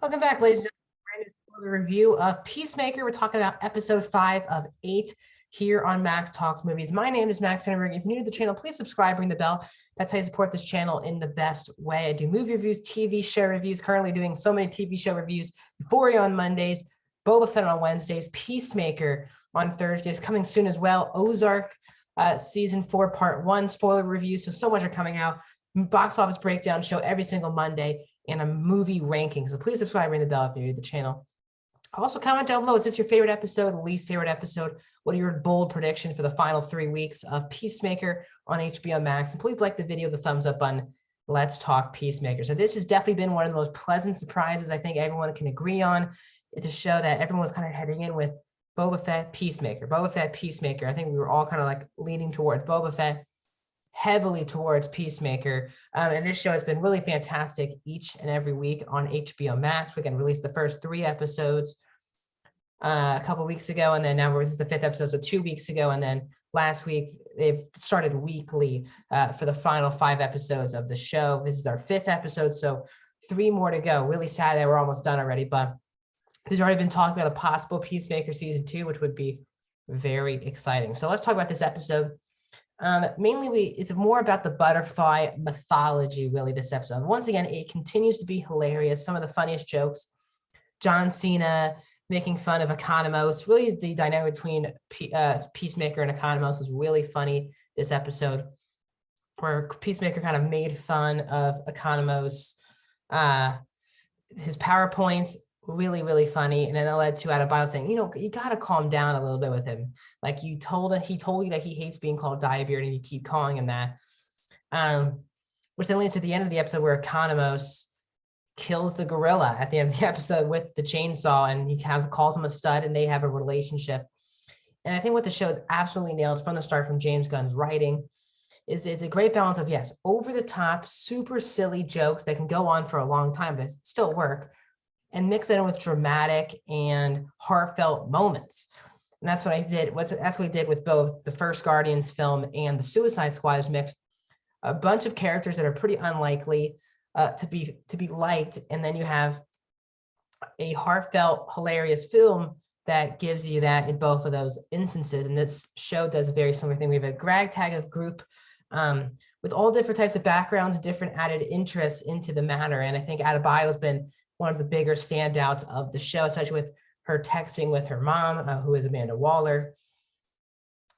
Welcome back, ladies and gentlemen, for the review of Peacemaker. We're talking about episode 5 of 8 here on Max Talks Movies. My name is Max Tenenberg. If you're new to the channel, please subscribe, ring the bell. That's how you support this channel in the best way. I do movie reviews, TV show reviews, currently doing so many TV show reviews. Euphoria on Mondays, Boba Fett on Wednesdays, Peacemaker on Thursdays, coming soon as well. Ozark season 4, part 1, spoiler review. So much are coming out. Box office breakdown show every single Monday, and a movie ranking. So please subscribe, ring the bell if you're new to the channel. Also comment down below, is this your favorite episode, least favorite episode? What are your bold predictions for the final 3 weeks of Peacemaker on HBO Max? And please like the video, the thumbs up button. Let's talk Peacemaker. So this has definitely been one of the most pleasant surprises I think everyone can agree on. It's a show that everyone was kind of heading in with Boba Fett, Peacemaker, Boba Fett, Peacemaker. I think we were all kind of like leaning towards Boba Fett, heavily towards Peacemaker. And this show has been really fantastic each and every week on HBO Max. We can release the first 3 episodes a couple weeks ago, and then now this is the 5th episode, so 2 weeks ago, and then last week they've started weekly for the final 5 episodes of the show. This is our 5th episode, so 3 more to go. Really sad that we're almost done already, but there's already been talk about a possible Peacemaker season 2, which would be very exciting. So let's talk about this episode. Mainly it's more about the butterfly mythology, really, this episode. Once again, it continues to be hilarious. Some of the funniest jokes. John Cena making fun of Economos. Really, the dynamic between Peacemaker and Economos was really funny this episode, where Peacemaker kind of made fun of Economos. His PowerPoints, really funny, and then it led to Adebayo saying, you got to calm down a little bit with him. Like he told you that he hates being called Diabeard, and you keep calling him that. Which then leads to the end of the episode where Economos kills the gorilla at the end of the episode with the chainsaw, and he calls him a stud, and they have a relationship. And I think what the show is absolutely nailed from the start, from James Gunn's writing, is it's a great balance of, yes, over the top, super silly jokes that can go on for a long time, but still work, and mix it in with dramatic and heartfelt moments. And that's what I did. That's what I did with both the first Guardians film and the Suicide Squad, is mixed a bunch of characters that are pretty unlikely to be liked, and then you have a heartfelt, hilarious film that gives you that in both of those instances. And this show does a very similar thing. We have a ragtag of group with all different types of backgrounds, different added interests into the matter. And I think Adebayo has been one of the bigger standouts of the show, especially with her texting with her mom, who is Amanda Waller.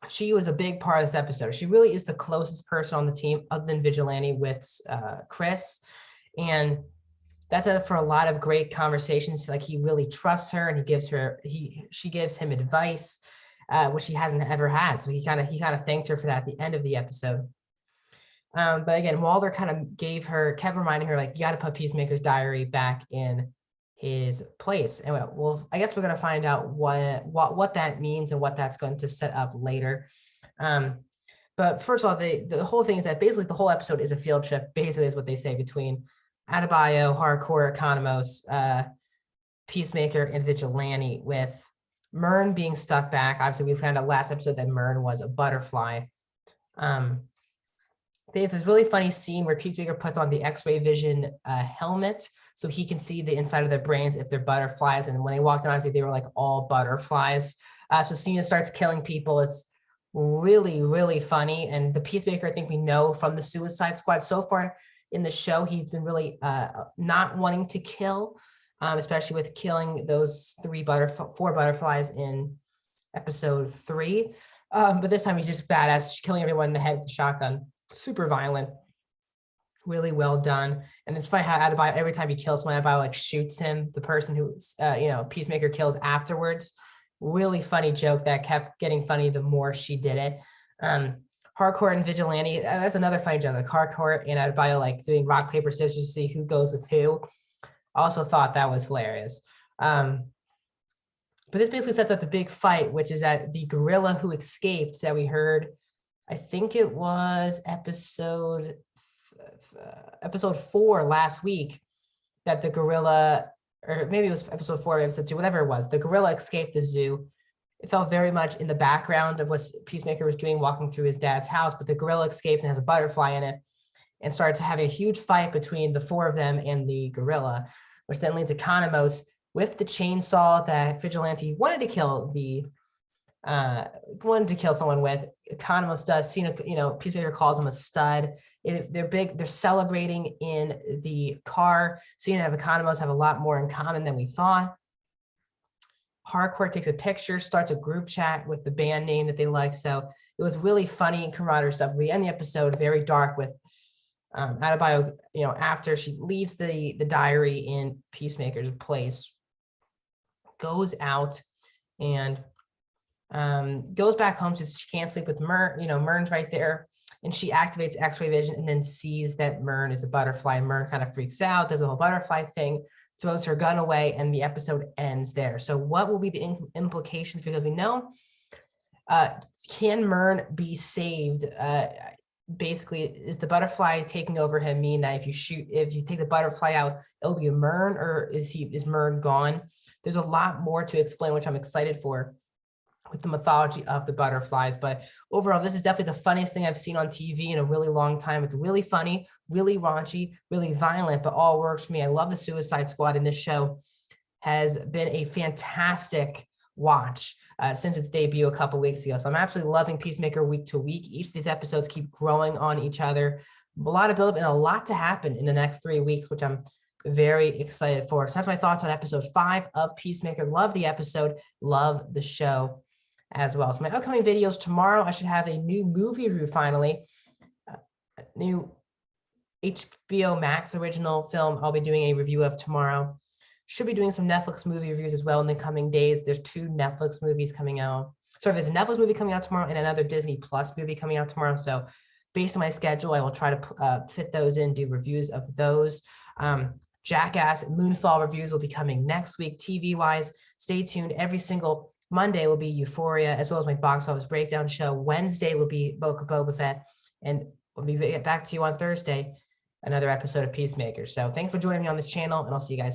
She was a big part of this episode. She really is the closest person on the team other than Vigilante with Chris. And that's for a lot of great conversations. Like, he really trusts her, and she gives him advice, which he hasn't ever had. So he kind of thanked her for that at the end of the episode. But again, Waller kind of kept reminding her, like, you got to put Peacemaker's diary back in his place. And well, I guess we're going to find out what that means and what that's going to set up later. But first of all, the whole thing is that basically the whole episode is a field trip, basically, is what they say, between Adebayo, Hardcore, Economos, Peacemaker, and Vigilante, with Myrn being stuck back. Obviously, we found out last episode that Myrn was a butterfly. There's this really funny scene where Peacemaker puts on the X-ray vision helmet so he can see the inside of their brains if they're butterflies. And when they walked on, they were like all butterflies. So Cena starts killing people. It's really funny. And the Peacemaker, I think we know from the Suicide Squad so far in the show, he's been really not wanting to kill, especially with killing those 4 butterflies in episode 3. But this time he's just badass, killing everyone in the head with a shotgun. Super violent, really well done. And it's funny how Adebayo, every time he kills someone, Adebayo like shoots him, the person who Peacemaker kills afterwards. Really funny joke that kept getting funny the more she did it. Hardcore and Vigilante, that's another funny joke. Like Hardcore and Adebayo like doing rock paper scissors to see who goes with who. Also thought that was hilarious. But this basically sets up the big fight, which is that the gorilla who escaped that we heard, I think it was episode 4 last week, that the gorilla, or maybe it was episode 4, episode 2, whatever it was, the gorilla escaped the zoo. It felt very much in the background of what Peacemaker was doing, walking through his dad's house, but the gorilla escapes and has a butterfly in it, and started to have a huge fight between the 4 of them and the gorilla. which then leads Economos with the chainsaw that Vigilante wanted to kill someone with. Economos does. Peacemaker calls him a stud. They're big. They're celebrating in the car. Cena and Economos have a lot more in common than we thought. Hardcore takes a picture, starts a group chat with the band name that they like. So it was really funny and camaraderie stuff. We end the episode very dark with Adebayo, after she leaves the diary in Peacemaker's place, goes out and goes back home. Says she can't sleep with Myrn. Myrn's right there. And she activates X-ray vision and then sees that Myrn is a butterfly. Myrn kind of freaks out, does a whole butterfly thing, throws her gun away, and the episode ends there. So what will be the implications? Because we know, can Myrn be saved? Basically, is the butterfly taking over him mean that if you take the butterfly out, it'll be a Myrn, or is Myrn gone? There's a lot more to explain, which I'm excited for, with the mythology of the butterflies. But overall, this is definitely the funniest thing I've seen on TV in a really long time. It's really funny, really raunchy, really violent, but all works for me. I love the Suicide Squad, and this show has been a fantastic watch since its debut a couple weeks ago. So I'm absolutely loving Peacemaker week to week. Each of these episodes keep growing on each other. A lot of build-up and a lot to happen in the next 3 weeks, which I'm very excited for. So that's my thoughts on episode 5 of Peacemaker. Love the episode, love the show as well. So my upcoming videos tomorrow, I should have a new movie review finally. New HBO Max original film I'll be doing a review of tomorrow. Should be doing some Netflix movie reviews as well in the coming days. There's 2 Netflix movies coming out. There's a Netflix movie coming out tomorrow and another Disney Plus movie coming out tomorrow. So based on my schedule, I will try to fit those in, do reviews of those. Jackass Moonfall reviews will be coming next week. TV-wise, stay tuned. Every single Monday will be Euphoria, as well as my box office breakdown show. Wednesday will be Boba Fett, and we'll be back to you on Thursday, another episode of Peacemaker. So thanks for joining me on this channel, and I'll see you guys.